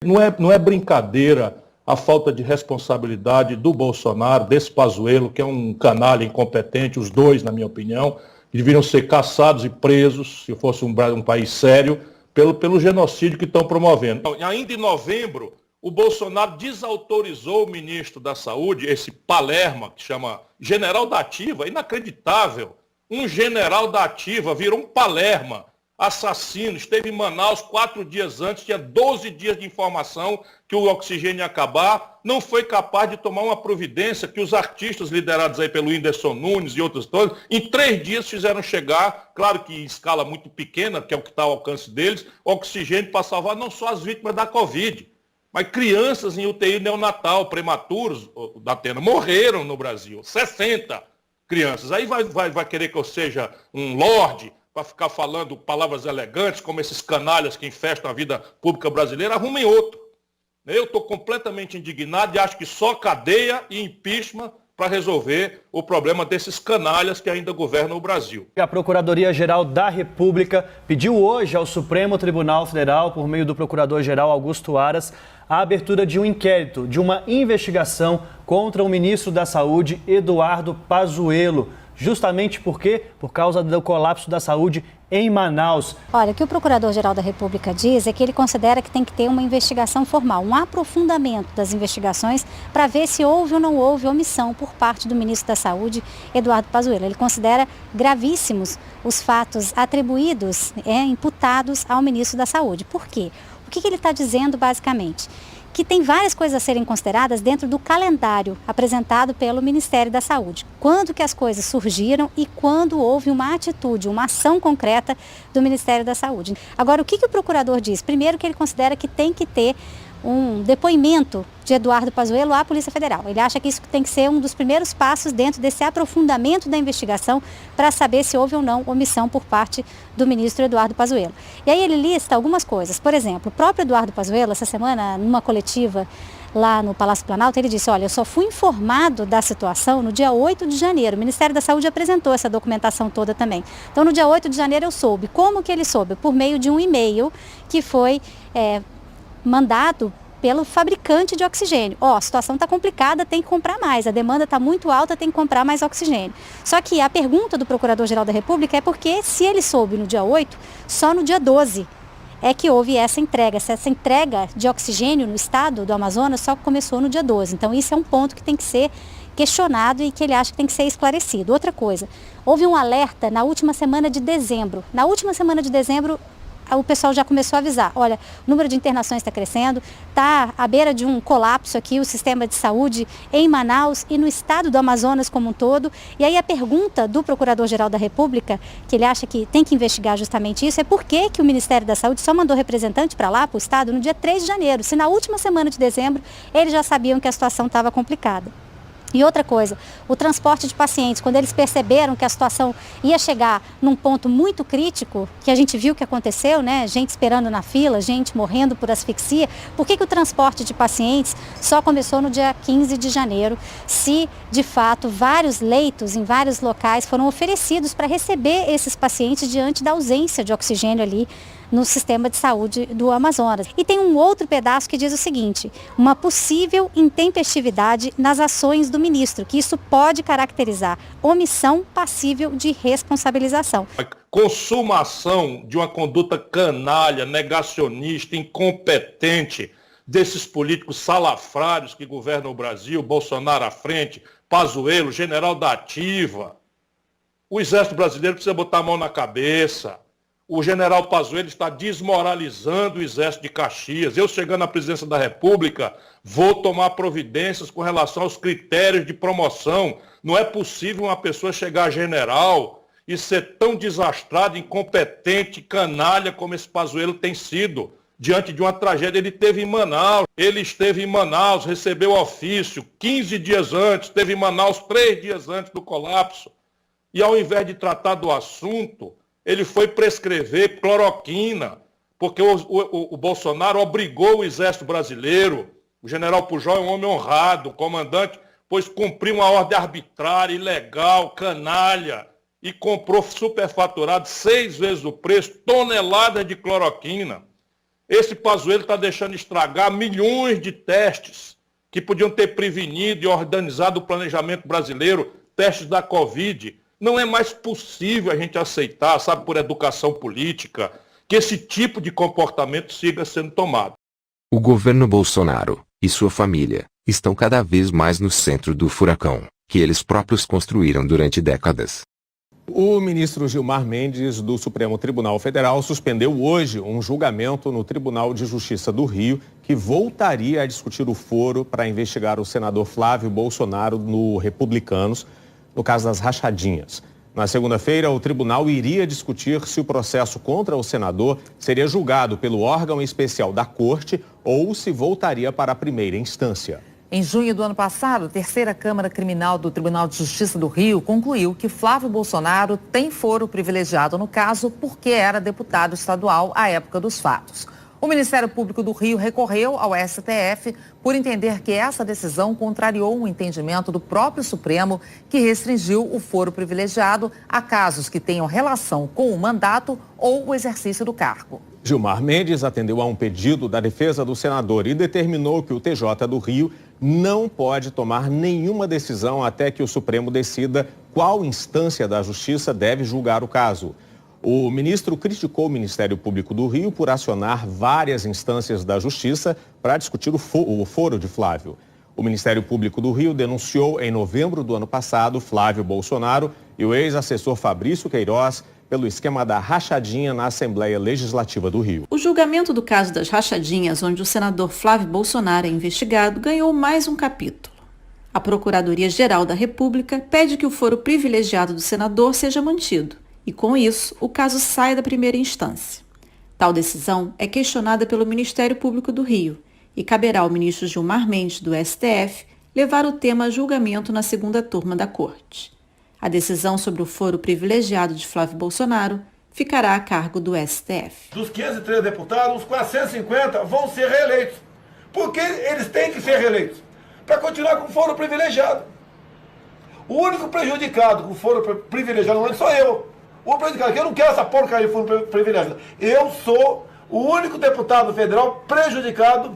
Não é brincadeira a falta de responsabilidade do Bolsonaro, desse Pazuello, que é um canalha incompetente, os dois, na minha opinião, que deveriam ser caçados e presos, se fosse um país sério, pelo genocídio que estão promovendo. Ainda em novembro, o Bolsonaro desautorizou o ministro da Saúde, esse Palermo, que chama general da Ativa, inacreditável. Um general da Ativa virou um Palermo, assassino, esteve em Manaus 4 dias antes, tinha 12 dias de informação que o oxigênio ia acabar, não foi capaz de tomar uma providência que os artistas liderados aí pelo Whindersson Nunes e outros todos, em 3 dias fizeram chegar, claro que em escala muito pequena, que é o que está ao alcance deles, oxigênio para salvar não só as vítimas da Covid, mas crianças em UTI neonatal, prematuros, da Atena, morreram no Brasil, 60 crianças. Aí vai querer que eu seja um lorde, para ficar falando palavras elegantes, como esses canalhas que infestam a vida pública brasileira, arrumem outro. Eu estou completamente indignado e acho que só cadeia e impeachment para resolver o problema desses canalhas que ainda governam o Brasil. A Procuradoria-Geral da República pediu hoje ao Supremo Tribunal Federal, por meio do Procurador-Geral Augusto Aras, a abertura de um inquérito, de uma investigação contra o ministro da Saúde, Eduardo Pazuello. Justamente por quê? Por causa do colapso da saúde em Manaus. Olha, o que o Procurador-Geral da República diz é que ele considera que tem que ter uma investigação formal, um aprofundamento das investigações para ver se houve ou não houve omissão por parte do ministro da Saúde, Eduardo Pazuello. Ele considera gravíssimos os fatos atribuídos, imputados ao ministro da Saúde. Por quê? O que ele está dizendo basicamente? Que tem várias coisas a serem consideradas dentro do calendário apresentado pelo Ministério da Saúde. Quando que as coisas surgiram e quando houve uma atitude, uma ação concreta do Ministério da Saúde. Agora, o que o procurador diz? Primeiro, que ele considera que tem que ter um depoimento de Eduardo Pazuello à Polícia Federal. Ele acha que isso tem que ser um dos primeiros passos dentro desse aprofundamento da investigação para saber se houve ou não omissão por parte do ministro Eduardo Pazuello. E aí ele lista algumas coisas. Por exemplo, o próprio Eduardo Pazuello, essa semana, numa coletiva lá no Palácio Planalto, ele disse, olha, eu só fui informado da situação no dia 8 de janeiro. O Ministério da Saúde apresentou essa documentação toda também. Então, no dia 8 de janeiro eu soube. Como que ele soube? Por meio de um e-mail que foi mandado pelo fabricante de oxigênio. A situação está complicada, tem que comprar mais, a demanda está muito alta, tem que comprar mais oxigênio. Só que a pergunta do Procurador-Geral da República é porque se ele soube no dia 8, só no dia 12 é que houve essa entrega. Essa entrega de oxigênio no estado do Amazonas só começou no dia 12. Então isso é um ponto que tem que ser questionado e que ele acha que tem que ser esclarecido. Outra coisa, houve um alerta na última semana de dezembro. Na última semana de dezembro, o pessoal já começou a avisar, olha, o número de internações está crescendo, está à beira de um colapso aqui o sistema de saúde em Manaus e no estado do Amazonas como um todo. E aí a pergunta do Procurador-Geral da República, que ele acha que tem que investigar justamente isso, é por que o Ministério da Saúde só mandou representante para lá, para o estado, no dia 3 de janeiro, se na última semana de dezembro eles já sabiam que a situação estava complicada. E outra coisa, o transporte de pacientes, quando eles perceberam que a situação ia chegar num ponto muito crítico, que a gente viu que aconteceu, né? Gente esperando na fila, gente morrendo por asfixia, por que o transporte de pacientes só começou no dia 15 de janeiro, se de fato vários leitos em vários locais foram oferecidos para receber esses pacientes diante da ausência de oxigênio ali no sistema de saúde do Amazonas. E tem um outro pedaço que diz o seguinte, uma possível intempestividade nas ações do ministro, que isso pode caracterizar omissão passível de responsabilização. Consumação de uma conduta canalha, negacionista, incompetente, desses políticos salafrários que governam o Brasil, Bolsonaro à frente, Pazuello, general da Ativa. O Exército Brasileiro precisa botar a mão na cabeça. O general Pazuello está desmoralizando o Exército de Caxias. Eu, chegando à presidência da República, vou tomar providências com relação aos critérios de promoção. Não é possível uma pessoa chegar a general e ser tão desastrado, incompetente, canalha como esse Pazuello tem sido. Diante de uma tragédia, ele esteve em Manaus, recebeu ofício 15 dias antes, esteve em Manaus 3 dias antes do colapso. E ao invés de tratar do assunto, ele foi prescrever cloroquina, porque o Bolsonaro obrigou o Exército Brasileiro, o general Pujol é um homem honrado, comandante, pois cumpriu uma ordem arbitrária, ilegal, canalha, e comprou superfaturado 6 vezes o preço, toneladas de cloroquina. Esse Pazuello está deixando estragar milhões de testes que podiam ter prevenido e organizado o planejamento brasileiro, testes da Covid. Não é mais possível a gente aceitar, sabe, por educação política, que esse tipo de comportamento siga sendo tomado. O governo Bolsonaro e sua família estão cada vez mais no centro do furacão, que eles próprios construíram durante décadas. O ministro Gilmar Mendes, do Supremo Tribunal Federal, suspendeu hoje um julgamento no Tribunal de Justiça do Rio, que voltaria a discutir o foro para investigar o senador Flávio Bolsonaro no Republicanos, no caso das rachadinhas. Na segunda-feira, o tribunal iria discutir se o processo contra o senador seria julgado pelo órgão especial da Corte ou se voltaria para a primeira instância. Em junho do ano passado, a terceira Câmara Criminal do Tribunal de Justiça do Rio concluiu que Flávio Bolsonaro tem foro privilegiado no caso porque era deputado estadual à época dos fatos. O Ministério Público do Rio recorreu ao STF por entender que essa decisão contrariou um entendimento do próprio Supremo que restringiu o foro privilegiado a casos que tenham relação com o mandato ou o exercício do cargo. Gilmar Mendes atendeu a um pedido da defesa do senador e determinou que o TJ do Rio não pode tomar nenhuma decisão até que o Supremo decida qual instância da Justiça deve julgar o caso. O ministro criticou o Ministério Público do Rio por acionar várias instâncias da Justiça para discutir o foro de Flávio. O Ministério Público do Rio denunciou em novembro do ano passado Flávio Bolsonaro e o ex-assessor Fabrício Queiroz pelo esquema da rachadinha na Assembleia Legislativa do Rio. O julgamento do caso das rachadinhas, onde o senador Flávio Bolsonaro é investigado, ganhou mais um capítulo. A Procuradoria-Geral da República pede que o foro privilegiado do senador seja mantido e, com isso, o caso sai da primeira instância. Tal decisão é questionada pelo Ministério Público do Rio e caberá ao ministro Gilmar Mendes, do STF, levar o tema a julgamento na segunda turma da Corte. A decisão sobre o foro privilegiado de Flávio Bolsonaro ficará a cargo do STF. Dos 503 deputados, os 450 vão ser reeleitos. Porque eles têm que ser reeleitos. Para continuar com o foro privilegiado. O único prejudicado com o foro privilegiado não sou eu. O prejudicado, que eu não quero essa porcaria de foro privilegiado. Eu sou o único deputado federal prejudicado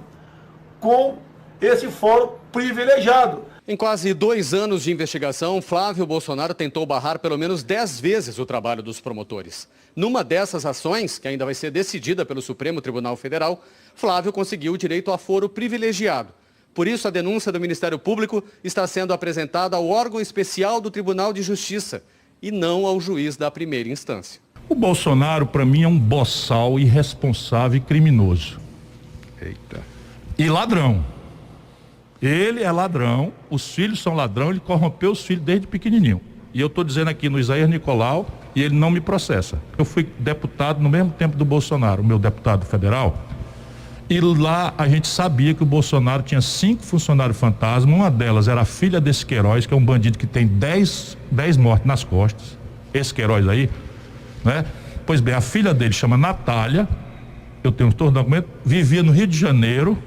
com esse foro privilegiado. Em quase 2 anos de investigação, Flávio Bolsonaro tentou barrar pelo menos 10 vezes o trabalho dos promotores. Numa dessas ações, que ainda vai ser decidida pelo Supremo Tribunal Federal, Flávio conseguiu o direito a foro privilegiado. Por isso, a denúncia do Ministério Público está sendo apresentada ao órgão especial do Tribunal de Justiça e não ao juiz da primeira instância. O Bolsonaro, para mim, é um boçal irresponsável e criminoso. Eita. E ladrão. Ele é ladrão, os filhos são ladrão, ele corrompeu os filhos desde pequenininho. E eu estou dizendo aqui no Isaías Nicolau e ele não me processa. Eu fui deputado no mesmo tempo do Bolsonaro, o meu deputado federal, e lá a gente sabia que o Bolsonaro tinha 5 funcionários fantasma, uma delas era a filha desse Queiroz, que é um bandido que tem 10 mortes nas costas, esse Queiroz aí, né? Pois bem, a filha dele chama Natália, eu tenho todos os documentos, vivia no Rio de Janeiro,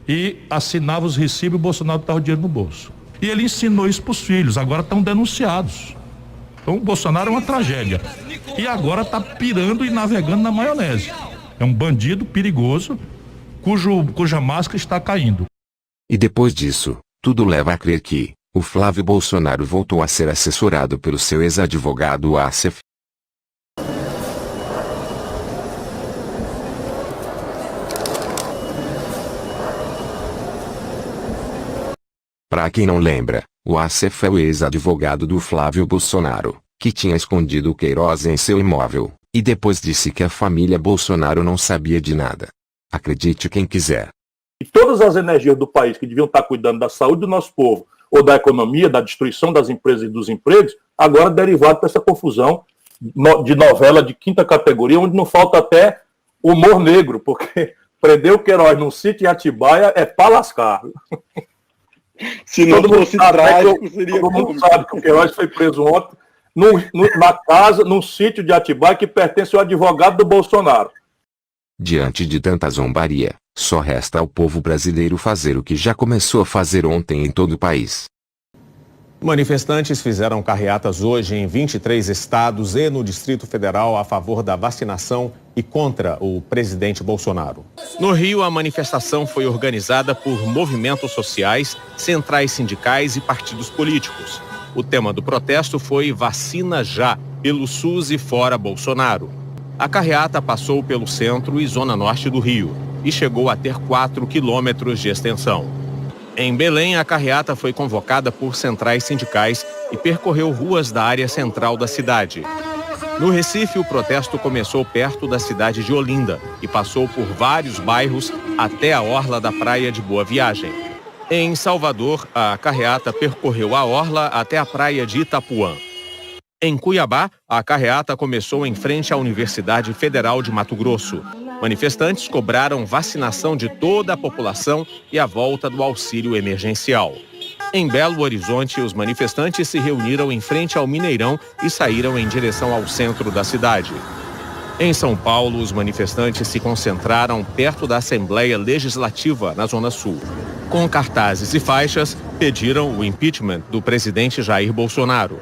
e assinava os recibos e o Bolsonaro estava o dinheiro no bolso. E ele ensinou isso para os filhos, agora estão denunciados. Então o Bolsonaro é uma tragédia. E agora está pirando e navegando na maionese. É um bandido perigoso, cuja máscara está caindo. E depois disso, tudo leva a crer que o Flávio Bolsonaro voltou a ser assessorado pelo seu ex-advogado Assef. Para quem não lembra, o Assef é o ex-advogado do Flávio Bolsonaro, que tinha escondido o Queiroz em seu imóvel, e depois disse que a família Bolsonaro não sabia de nada. Acredite quem quiser. E todas as energias do país que deviam estar cuidando da saúde do nosso povo, ou da economia, da destruição das empresas e dos empregos, agora derivado para essa confusão de novela de 5ª categoria, onde não falta até humor negro, porque prender o Queiroz num sítio em Atibaia é para lascar. Se não fosse trágico, seria todo mundo sabe que o Queiroz foi preso ontem na casa, num sítio de Atibaia que pertence ao advogado do Bolsonaro. Diante de tanta zombaria, só resta ao povo brasileiro fazer o que já começou a fazer ontem em todo o país. Manifestantes fizeram carreatas hoje em 23 estados e no Distrito Federal a favor da vacinação e contra o presidente Bolsonaro. No Rio, a manifestação foi organizada por movimentos sociais, centrais sindicais e partidos políticos. O tema do protesto foi Vacina Já, pelo SUS e fora Bolsonaro. A carreata passou pelo centro e zona norte do Rio e chegou a ter 4 quilômetros de extensão. Em Belém, a carreata foi convocada por centrais sindicais e percorreu ruas da área central da cidade. No Recife, o protesto começou perto da cidade de Olinda e passou por vários bairros até a orla da praia de Boa Viagem. Em Salvador, a carreata percorreu a orla até a praia de Itapuã. Em Cuiabá, a carreata começou em frente à Universidade Federal de Mato Grosso. Manifestantes cobraram vacinação de toda a população e a volta do auxílio emergencial. Em Belo Horizonte, os manifestantes se reuniram em frente ao Mineirão e saíram em direção ao centro da cidade. Em São Paulo, os manifestantes se concentraram perto da Assembleia Legislativa, na Zona Sul. Com cartazes e faixas, pediram o impeachment do presidente Jair Bolsonaro.